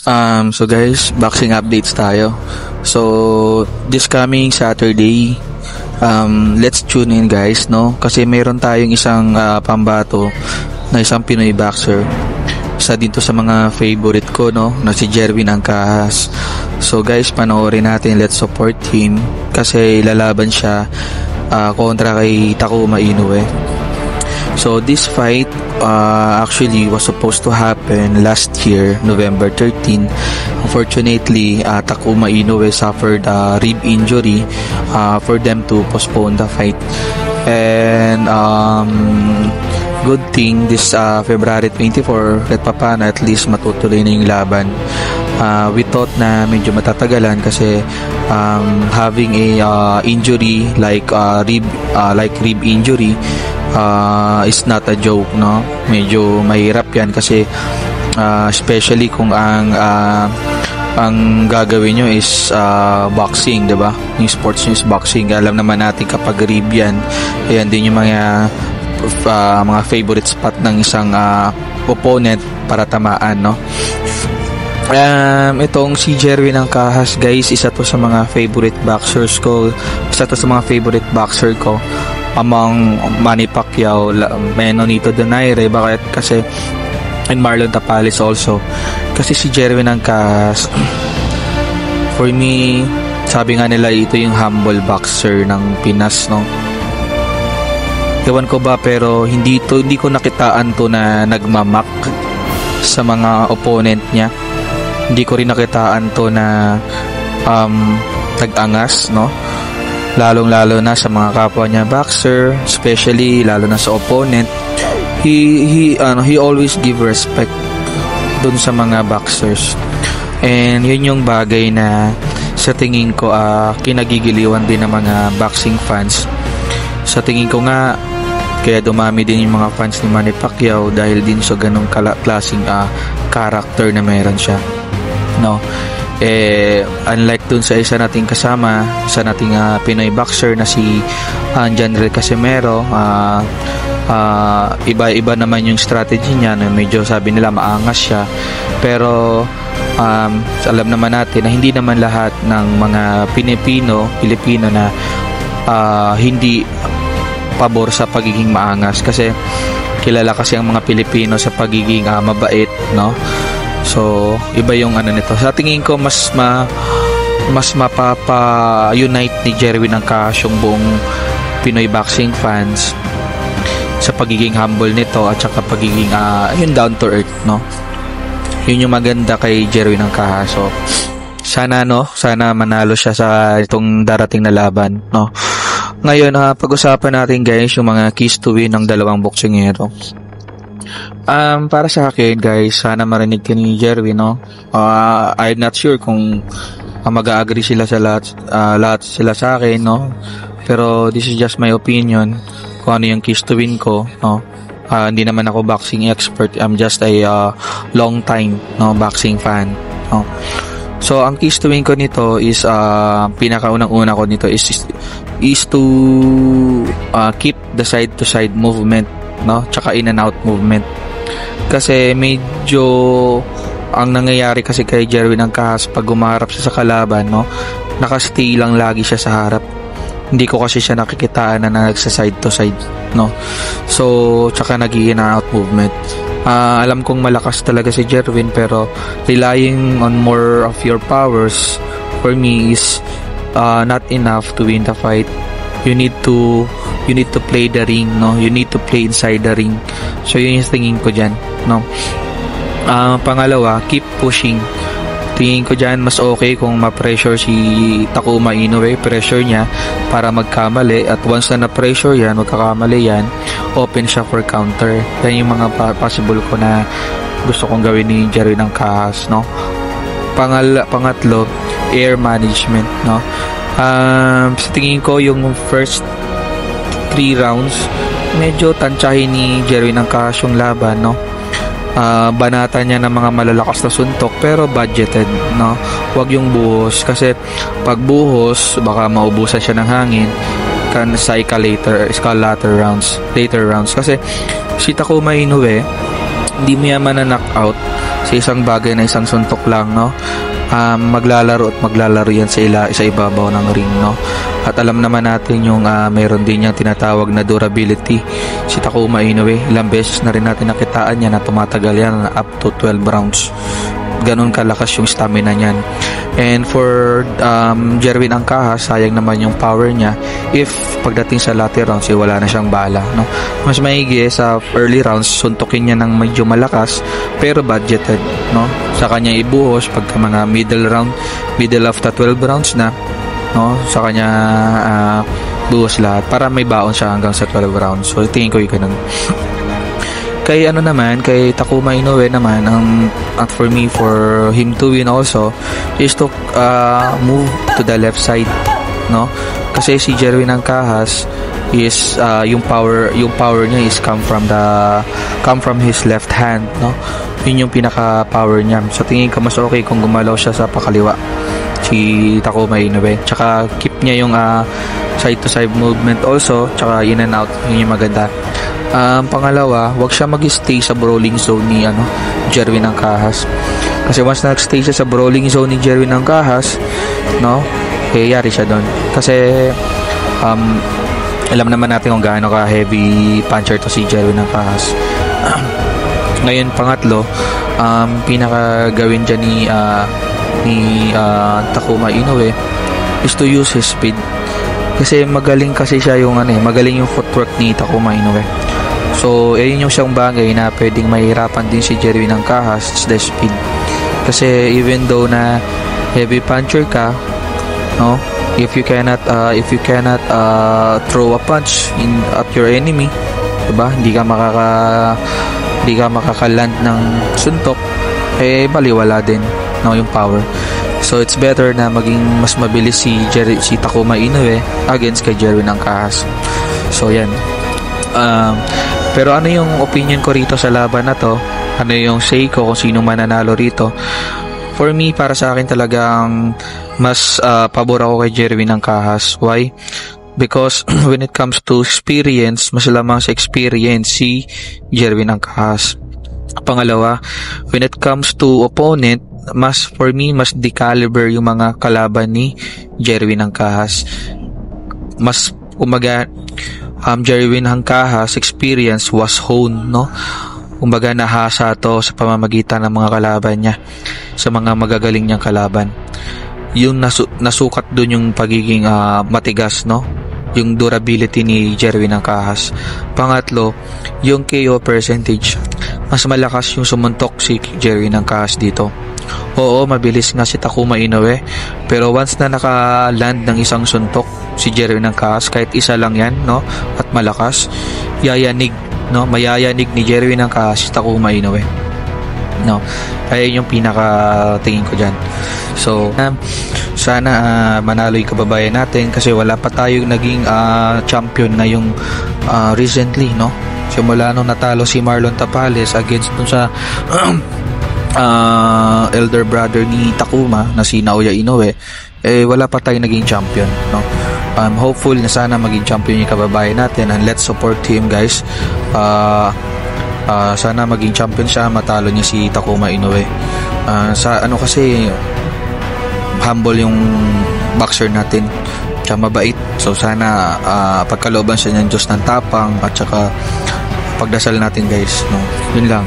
So guys, boxing updates tayo. So this coming Saturday, let's tune in guys, no? Kasi meron tayong isang pambato na isang Pinoy boxer. Isa dito sa mga favorite ko, no, na si Jerwin Angkahas. So guys, panoorin natin, let's support him kasi lalaban siya kontra kay Takuma Inoue. So this fight actually was supposed to happen last year, November 13. Unfortunately, Takuma Inoue suffered a rib injury for them to postpone the fight. And good thing this February 24, kahit papano at least matutuloy na yung laban. We thought na medyo matatagalan kasi having a injury like rib injury is not a joke, no? Medyo mahirap yan kasi especially kung ang gagawin nyo is boxing, diba? Yung sports nyo is boxing. Alam naman natin kapag rib yan, ayan din yung mga favorite spot ng isang opponent para tamaan, no? Itong si Jerwin Angkahas guys, isa to sa mga favorite boxers ko, among Manny Pacquiao, Nonito Donaire, bakit? Kasi and Marlon Tapales also. Kasi si Jerwin Angkahas, for me, sabi nga nila ito yung humble boxer ng Pinas, no? Ewan ko ba, pero hindi ko nakitaan to na nagmamak sa mga opponent niya. Hindi ko rin nakitaan to na nag-angas, no? Lalong-lalo na sa mga kapwa niya boxer, especially lalo na sa opponent. He always give respect dun sa mga boxers. And yun yung bagay na sa tingin ko kinagigiliwan din ng mga boxing fans. Sa tingin ko nga kaya dumami din yung mga fans ni Manny Pacquiao dahil din sa ganung klaseng character na meron siya, no? Unlike dun sa isa nating kasama, isa nating Pinoy boxer na si Janrel Casimero, iba naman yung strategy niya, no? Medyo sabi nila maangas siya, pero alam naman natin na hindi naman lahat ng mga Pilipino na hindi pabor sa pagiging maangas, kasi kilala kasi ang mga Pilipino sa pagiging mabait, no? So iba yung nito. Sa tingin ko mas mapapa-unite ni Jerwin Angkahas yung buong Pinoy boxing fans sa pagiging humble nito at saka pagiging yung down to earth, no? Yun yung maganda kay Jerwin Angkahas. So sana manalo siya sa itong darating na laban, no? Ngayon, pag-usapan natin guys yung mga keys to win ng dalawang boksingero. Para sa akin guys, sana marinig ka ni Jerwin, no? I'm not sure kung mag-agree sila sa lahat sila sa akin, no? Pero this is just my opinion kung ano yung keys to win ko, no? Hindi naman ako boxing expert. I'm just a long time, no, boxing fan, no? So ang keys to win ko nito is pinakaunang-una ko nito is to keep the side to side movement, no, tsaka in and out movement. Kasi medyo ang nangyayari kasi kay Jerwin Angkahas pag umarap siya sa kalaban, no, nakastay lang lagi siya sa harap. Hindi ko kasi siya nakikitaan na nagsa side to side, no. So tsaka nag-in and out movement. Alam kong malakas talaga si Jerwin, pero relying on more of your powers for me is not enough to win the fight. You need to play the ring, no? You need to play inside the ring. So yun yung tingin ko dyan, no? Pangalawa, keep pushing. Tingin ko dyan mas okay kung ma-pressure si Takuma Inoue, pressure niya para magkamali, at once na na-pressure yan, magkakamali yan, open siya for counter. Yan yung mga possible ko na gusto kong gawin ni Jerwin Angkahas, no? Pangatlo, air management, no? Sa tingin ko yung first 3 rounds medyo tansyahin ni Jerwin Angkahas yung laban, no? Banata niya ng mga malalakas na suntok pero budgeted, no? Huwag yung buhos, kasi pag buhos baka maubusan siya ng hangin, can cycle later rounds, kasi si Takuma Inoue hindi mo yan mana-knockout sa sa isang bagay na isang suntok lang, no? Maglalaro at maglalaro yan sa ibabaw ng ring, no? At alam naman natin yung meron din yung tinatawag na durability si Takuma Inoue. Ilang beses na rin natin nakitaan yan na tumatagal yan up to 12 rounds. Ganun kalakas yung stamina niyan. And for Jerwin Angkahas, sayang naman yung power niya if pagdating sa latter rounds wala na siyang bala, no? Mas maigi sa early rounds suntukin niya ng medyo malakas pero budgeted, no? Sa kanya ibuhos pagka mga middle of the 12 rounds na, no? Sa kanya buhos lahat para may baon siya hanggang sa 12 rounds. So tingin ko yung ganun. Kay Takuma Inoue naman, for me, for him to win also is to move to the left side, no? Kasi si Jerwin Angkahas is yung power niya is come from his left hand, no? Yun yung pinaka power niya. So tingin ko mas okay kung gumalaw siya sa pakaliwa si Takuma Inoue. Tsaka keep niya yung side to side movement also, tsaka in and out, yun yung maganda. Pangalawa, wag siya mag-stay sa brawling zone ni Jerwin Angkahas. Kasi once nag-stay siya sa brawling zone ni Jerwin Angkahas, no, yari siya doon. Kasi alam naman natin kung gaano ka heavy puncher to si Jerwin Angkahas. Ngayon, pangatlo, pinaka gawin dyan ni Takuma Inoue is to use his speed. Kasi magaling kasi siya magaling yung footwork ni Takuma Inoue. So, yun yung siyang bagay na pwedeng mahirapan din si Jerwin Angkahas, is the speed. Kasi even though na heavy puncher ka, no, if you cannot throw a punch at your enemy, diba? Hindi ka makakaland ng suntok, baliwala din, no, yung power. So it's better na maging mas mabilis si Takuma Inoue against kay Jerwin Angkahas. So yan. Pero ano yung opinion ko rito sa laban na to? Ano yung say ko kung sino mananalo rito? For me, para sa akin talagang mas pabor ako kay Jerwin Angkahas. Why? Because when it comes to experience, mas lamang sa experience si Jerwin Angkahas. Pangalawa, when it comes to opponent, for me, mas di-caliber yung mga kalaban ni Jerwin Angkahas. Mas Jerwin Angkahas experience was honed, no? Kumbaga nahasa to sa pamamagitan ng mga kalaban niya, sa mga magagaling niyang kalaban. Yung nasukat dun yung pagiging matigas, no? Yung durability ni Jerwin Angkahas. Pangatlo, yung KO percentage. Mas malakas yung sumuntok si Jerwin Angkahas dito. Oo, mabilis nga si Takuma Inoue, pero once na naka-land ng isang suntok si Jerwin Angkahas, kahit isa lang yan, no, at malakas, mayayanig ni Jerwin Angkahas si Takuma Inoue, no. Kaya yung pinaka tingin ko dyan. So sana manalo yung kababayan natin, kasi wala pa tayong naging champion na yung recently, no. Simula nung natalo si Marlon Tapales against dun sa elder brother ni Takuma na si Naoya Inoue, wala pa tayong naging champion, no. I'm hopeful na sana maging champion yung kababayan natin, and let's support him, guys. Sana maging champion siya, matalo niya si Takuma Inoue. Kasi humble yung boxer natin, siya mabait. So sana pagkalooban siya ng Diyos ng tapang, at saka pagdasal natin, guys, no. Yun lang.